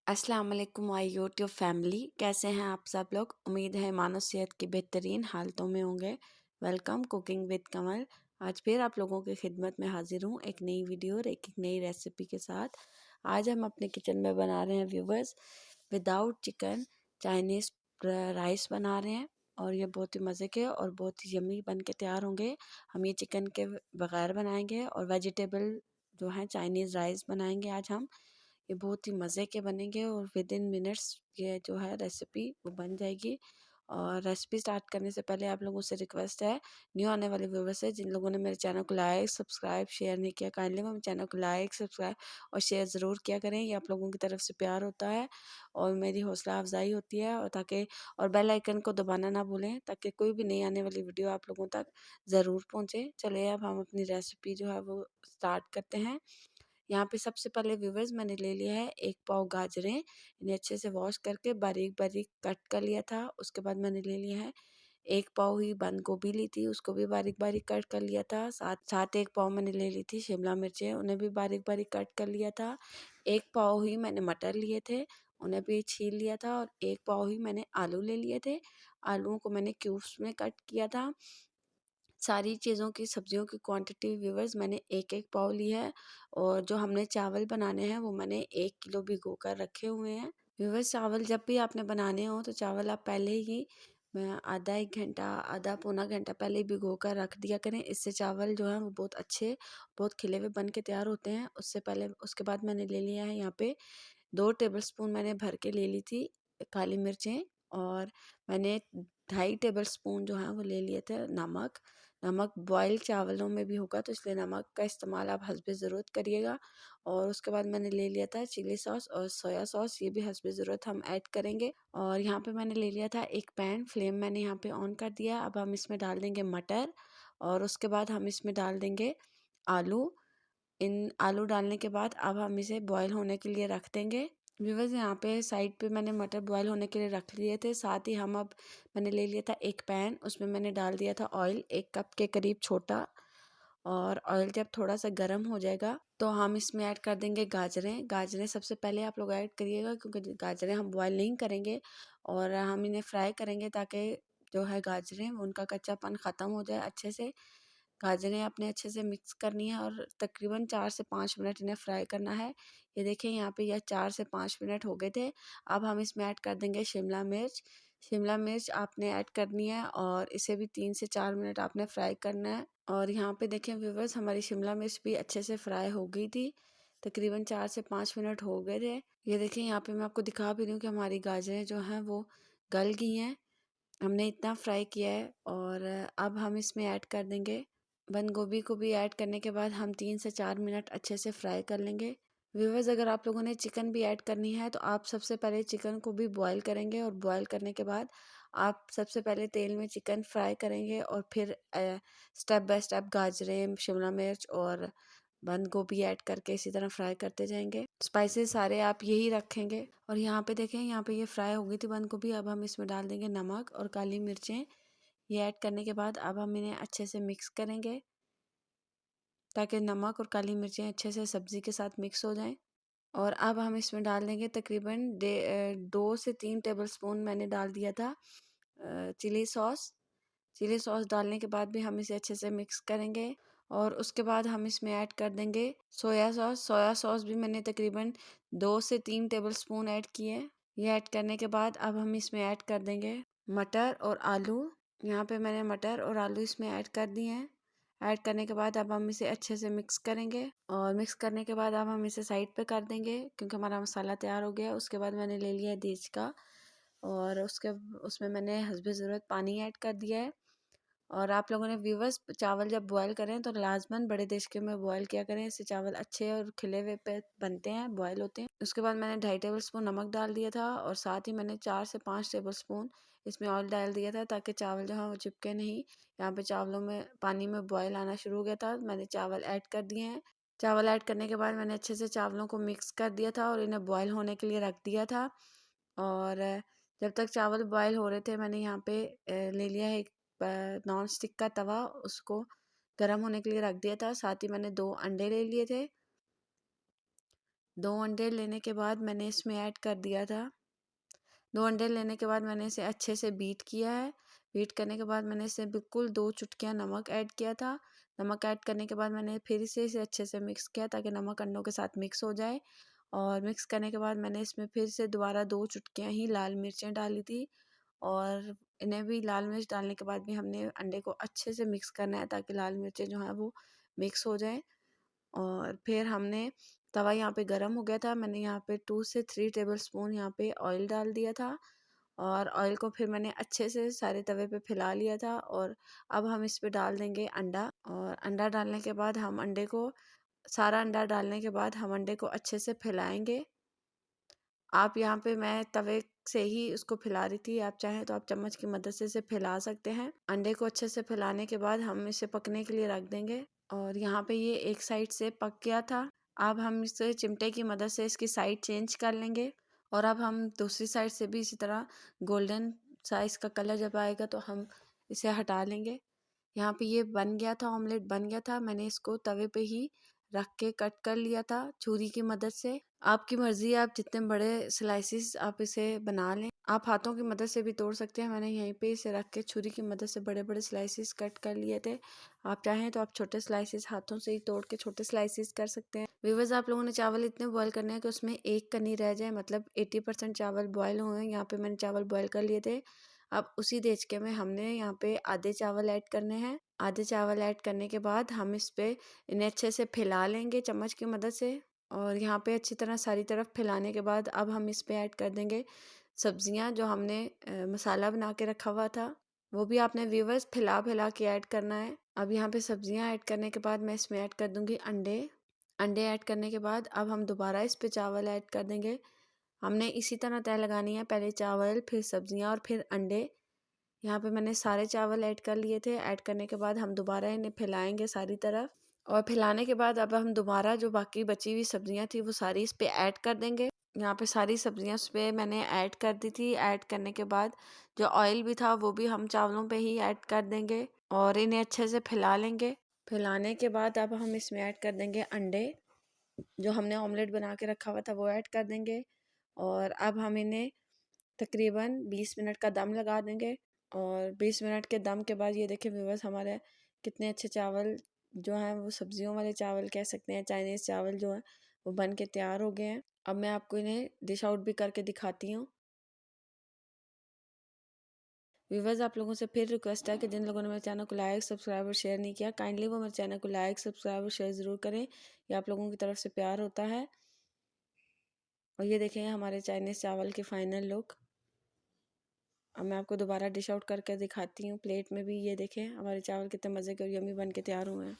अस्सलाम वालेकुम my YouTube family. कैसे हैं आप सब लोग? उम्मीद है मानो सेहत की बेहतरीन हालतों में होंगे। वेलकम कुकिंग विद कमल। आज फिर आप लोगों की खिदमत में हाजिर हूँ एक नई वीडियो और एक नई रेसिपी के साथ। आज हम अपने किचन में बना रहे हैं viewers without chicken Chinese rice बना रहे हैं और ये बहुत ही मज़े के और बहुत ही यम्मी बन के तैयार होंगे। हम ये चिकन के बगैर बनाएंगे और वेजिटेबल जो है चाइनीज़ राइस बनाएंगे आज हम। ये बहुत ही मज़े के बनेंगे और विद इन मिनट्स ये जो है रेसिपी वो बन जाएगी। और रेसिपी स्टार्ट करने से पहले आप लोगों से रिक्वेस्ट है, न्यू आने वाले व्यूवर्स है जिन लोगों ने मेरे चैनल को लाइक सब्सक्राइब शेयर नहीं किया, काइंडली मेरे चैनल को लाइक सब्सक्राइब और शेयर ज़रूर किया करें। ये आप लोगों की तरफ से प्यार होता है और मेरी हौसला अफजाई होती है। और ताकि और बेल आइकन को दबाना ना भूलें ताकि कोई भी नई आने वाली वीडियो आप लोगों तक ज़रूर पहुँचे। चलिए अब हम अपनी रेसिपी जो है वो स्टार्ट करते हैं। यहाँ पे सबसे पहले व्यूवर्स मैंने ले लिया है 1 पाव गाजरें, इन्हें अच्छे से वॉश करके बारीक-बारीक कट कर लिया था। उसके बाद मैंने ले लिया है 1 पाव ही बंद गोभी ली थी, उसको भी बारीक-बारीक कट कर लिया था। साथ साथ 1 पाव मैंने ले ली थी शिमला मिर्चें, उन्हें भी बारीक-बारीक कट कर लिया था। 1 पाव ही मैंने मटर लिए थे, उन्हें भी छील लिया था और 1 पाव ही मैंने आलू ले लिए थे। आलूओं को मैंने क्यूब्स में कट किया था। सारी चीज़ों की सब्जियों की क्वांटिटी व्यूवर्स मैंने 1-1 पाव ली है और जो हमने चावल बनाने हैं वो मैंने 1 किलो भिगो कर रखे हुए हैं। व्यूवर्स चावल जब भी आपने बनाने हो तो चावल आप पहले ही आधा 1 घंटा आधा पौना घंटा पहले ही भिगो कर रख दिया करें। इससे चावल जो है वो बहुत अच्छे बहुत खिले हुए बन के तैयार होते हैं। उससे पहले उसके बाद मैंने ले लिया है यहाँ पे 2 टेबलस्पून मैंने भर के ले ली थी काली मिर्चें और मैंने 2.5 टेबलस्पून जो है वो ले लिए थे नमक। नमक बॉयल चावलों में भी होगा तो इसलिए नमक का इस्तेमाल आप हस्बे ज़रूरत करिएगा। और उसके बाद मैंने ले लिया था चिली सॉस और सोया सॉस, ये भी हस्बे ज़रूरत हम ऐड करेंगे। और यहाँ पे मैंने ले लिया था एक पैन, फ्लेम मैंने यहाँ पे ऑन कर दिया। अब हम इसमें डाल देंगे मटर और उसके बाद हम इसमें डाल देंगे आलू। इन आलू डालने के बाद अब हम इसे बॉयल होने के लिए रख देंगे। व्यूअर्स यहाँ पे साइड पे मैंने मटर बॉयल होने के लिए रख लिए थे। साथ ही हम अब मैंने ले लिया था एक पैन, उसमें मैंने डाल दिया था ऑयल 1 कप के करीब छोटा। और ऑयल जब थोड़ा सा गर्म हो जाएगा तो हम इसमें ऐड कर देंगे गाजरें। गाजरें सबसे पहले आप लोग ऐड करिएगा क्योंकि गाजरें हम बॉयल नहीं करेंगे और हम इन्हें फ्राई करेंगे ताकि जो है गाजरें उनका कच्चापन ख़त्म हो जाए अच्छे से। गाजरें आपने अच्छे से मिक्स करनी है और तकरीबन 4 से 5 मिनट इन्हें फ्राई करना है। ये देखिए यहाँ पे यह 4 से 5 मिनट हो गए थे। अब हम इसमें ऐड कर देंगे शिमला मिर्च। शिमला मिर्च आपने ऐड करनी है और इसे भी 3 से 4 मिनट आपने फ्राई करना है। और यहाँ पे देखें व्यूवर्स हमारी शिमला मिर्च भी अच्छे से फ्राई हो गई थी। तकरीबन 4 से 5 मिनट हो गए थे। ये देखिए यहाँ पे मैं आपको दिखा भी रही हूँ कि हमारी गाजरें जो हैं वो गल गई हैं। हमने इतना फ्राई किया है और अब हम इसमें ऐड कर देंगे बंद गोभी को भी ऐड करने के बाद हम 3 से 4 मिनट अच्छे से फ्राई कर लेंगे। व्यूवर्स अगर आप लोगों ने चिकन भी ऐड करनी है तो आप सबसे पहले चिकन को भी बॉईल करेंगे और बॉईल करने के बाद आप सबसे पहले तेल में चिकन फ्राई करेंगे और फिर स्टेप बाय स्टेप गाजरें शिमला मिर्च और बंद गोभी ऐड करके इसी तरह फ्राई करते जाएंगे। स्पाइसेस सारे आप यही रखेंगे। और यहाँ पे देखें यहाँ पे ये फ्राई हो गई थी बंद गोभी। अब हम इसमें डाल देंगे नमक और काली मिर्चें। ये ऐड करने के बाद अब हम इन्हें अच्छे से मिक्स करेंगे ताकि नमक और काली मिर्चें अच्छे से सब्ज़ी के साथ मिक्स हो जाएं। और अब हम इसमें डाल देंगे तकरीबन 2 से 3 टेबलस्पून मैंने डाल दिया था चिली सॉस। चिली सॉस डालने के बाद भी हम इसे अच्छे से मिक्स करेंगे और उसके बाद हम इसमें ऐड कर देंगे सोया सॉस। सोया सॉस भी मैंने तकरीबन 2 से 3 टेबलस्पून ऐड किए। ये ऐड करने के बाद अब हम इसमें ऐड कर देंगे मटर और आलू। यहाँ पे मैंने मटर और आलू इसमें ऐड कर दिए हैं। ऐड करने के बाद अब हम इसे अच्छे से मिक्स करेंगे और मिक्स करने के बाद अब हम इसे साइड पे कर देंगे क्योंकि हमारा मसाला तैयार हो गया है। उसके बाद मैंने ले लिया है देज का और उसमें मैंने हस्बे ज़रूरत पानी ऐड कर दिया है। और आप लोगों ने व्यूवर्स चावल जब बॉयल करें तो लाजमन बड़े देशके में बॉयल किया करें, इससे चावल अच्छे और खिले हुए पे बनते हैं बॉयल होते हैं। उसके बाद मैंने 2.5 टेबलस्पून नमक डाल दिया था और साथ ही मैंने 4 से 5 टेबलस्पून इसमें ऑयल डाल दिया था ताकि चावल जो है वो चिपके नहीं। यहाँ पे चावलों में पानी में बॉयल आना शुरू हो गया था, मैंने चावल ऐड कर दिए हैं। चावल ऐड करने के बाद मैंने अच्छे से चावलों को मिक्स कर दिया था और इन्हें बॉयल होने के लिए रख दिया था। और जब तक चावल बॉयल हो रहे थे मैंने यहाँ पे ले लिया है एक नॉन स्टिक का तवा, उसको गर्म होने के लिए रख दिया था। साथ ही मैंने 2 अंडे ले लिए थे 2 अंडे लेने के बाद मैंने इसमें ऐड कर दिया था। 2 अंडे लेने के बाद मैंने इसे अच्छे से बीट किया है। बीट करने के बाद मैंने इसे बिल्कुल 2 चुटकियाँ नमक ऐड किया था। नमक ऐड करने के बाद मैंने फिर से इसे अच्छे से मिक्स किया ताकि नमक अंडों के साथ मिक्स हो जाए। और मिक्स करने के बाद मैंने इसमें फिर से दोबारा 2 चुटकियाँ ही लाल मिर्चें डाली थी। और इन्हें भी लाल मिर्च डालने के बाद भी हमने अंडे को अच्छे से मिक्स करना है ताकि लाल मिर्चें जो हैं वो मिक्स हो जाएँ। और फिर हमने तवा यहाँ पे गरम हो गया था। मैंने यहाँ पे 2 से 3 टेबलस्पून यहाँ पे ऑयल डाल दिया था। और ऑयल को फिर मैंने अच्छे से सारे तवे पे फैला लिया था। और अब हम इस पे डाल देंगे अंडा। और अंडा डालने के बाद हम अंडे को सारा अंडा डालने के बाद हम अंडे को अच्छे से फैलाएंगे। आप यहाँ पे मैं तवे से ही उसको फैला रही थी, आप चाहें तो आप चम्मच की मदद से इसे फैला सकते हैं। अंडे को अच्छे से फैलाने के बाद हम इसे पकने के लिए रख देंगे। और यहाँ पे ये एक साइड से पक गया था। अब हम इसे चिमटे की मदद से इसकी साइड चेंज कर लेंगे। और अब हम दूसरी साइड से भी इसी तरह गोल्डन सा इसका कलर जब आएगा तो हम इसे हटा लेंगे। यहाँ पे ये बन गया था, ऑमलेट बन गया था। मैंने इसको तवे पे ही रख के कट कर लिया था छुरी की मदद से। आपकी मर्जी है, आप जितने बड़े स्लाइसिस आप इसे बना लें। आप हाथों की मदद से भी तोड़ सकते हैं। मैंने यहीं पे इसे रख के छुरी की मदद से बड़े बड़े स्लाइसिस कट कर लिए थे। आप चाहें तो आप छोटे स्लाइसिस हाथों से ही तोड़ के छोटे स्लाइसिस कर सकते हैं। व्यूअर्स, आप लोगों ने चावल इतने बॉयल करने हैं कि उसमें एक कनी रह जाए, मतलब 80% चावल बॉयल हुए। यहाँ पे मैंने चावल बॉयल कर लिए थे। अब उसी देचके में हमने यहाँ पे आधे चावल ऐड करने हैं। आधे चावल ऐड करने के बाद हम इस पे इन्हें अच्छे से फैला लेंगे चम्मच की मदद से। और यहाँ पे अच्छी तरह सारी तरफ फैलाने के बाद अब हम इस पे ऐड कर देंगे सब्जियाँ जो हमने मसाला बना के रखा हुआ था। वो भी आपने व्यूअर्स फैला फैला के ऐड करना है। अब यहाँ पे सब्जियाँ ऐड करने के बाद मैं इसमें ऐड कर दूँगी अंडे। अंडे ऐड करने के बाद अब हम दोबारा इस पे चावल ऐड कर देंगे। हमने इसी तरह तय लगानी है, पहले चावल फिर सब्जियाँ और फिर अंडे। यहाँ पे मैंने सारे चावल ऐड कर लिए थे। ऐड करने के बाद हम दोबारा इन्हें फैलाएंगे सारी तरफ। और फैलाने के बाद अब हम दोबारा जो बाकी बची हुई सब्जियां थी वो सारी इस पे ऐड कर देंगे। यहाँ पे सारी सब्जियां इस पे मैंने ऐड कर दी थी। ऐड करने के बाद जो ऑयल भी था वो भी हम चावलों पे ही ऐड कर देंगे और इन्हें अच्छे से फैला लेंगे। फैलाने के बाद अब हम इसमें ऐड कर देंगे अंडे। जो हमने ऑमलेट बना के रखा हुआ था वो ऐड कर देंगे। और अब हम इन्हें तकरीबन 20 मिनट का दम लगा देंगे। और 20 मिनट के दम के बाद ये देखें व्यूअर्स, हमारे कितने अच्छे चावल जो हैं वो सब्जियों वाले चावल कह सकते हैं, चाइनीज़ चावल जो हैं वो बन के तैयार हो गए हैं। अब मैं आपको इन्हें डिश आउट भी करके दिखाती हूँ। व्यूअर्स, आप लोगों से फिर रिक्वेस्ट है कि जिन लोगों ने मेरे चैनल को लाइक सब्सक्राइब और शेयर नहीं किया, काइंडली वो मेरे चैनल को लाइक सब्सक्राइब और शेयर ज़रूर करें। ये आप लोगों की तरफ से प्यार होता है। और ये देखें हमारे चाइनीज़ चावल की फाइनल लुक। अब मैं आपको दोबारा डिश आउट करके दिखाती हूँ प्लेट में भी। ये देखें हमारे चावल कितने मज़े के और यम्मी बन के तैयार हुए हैं।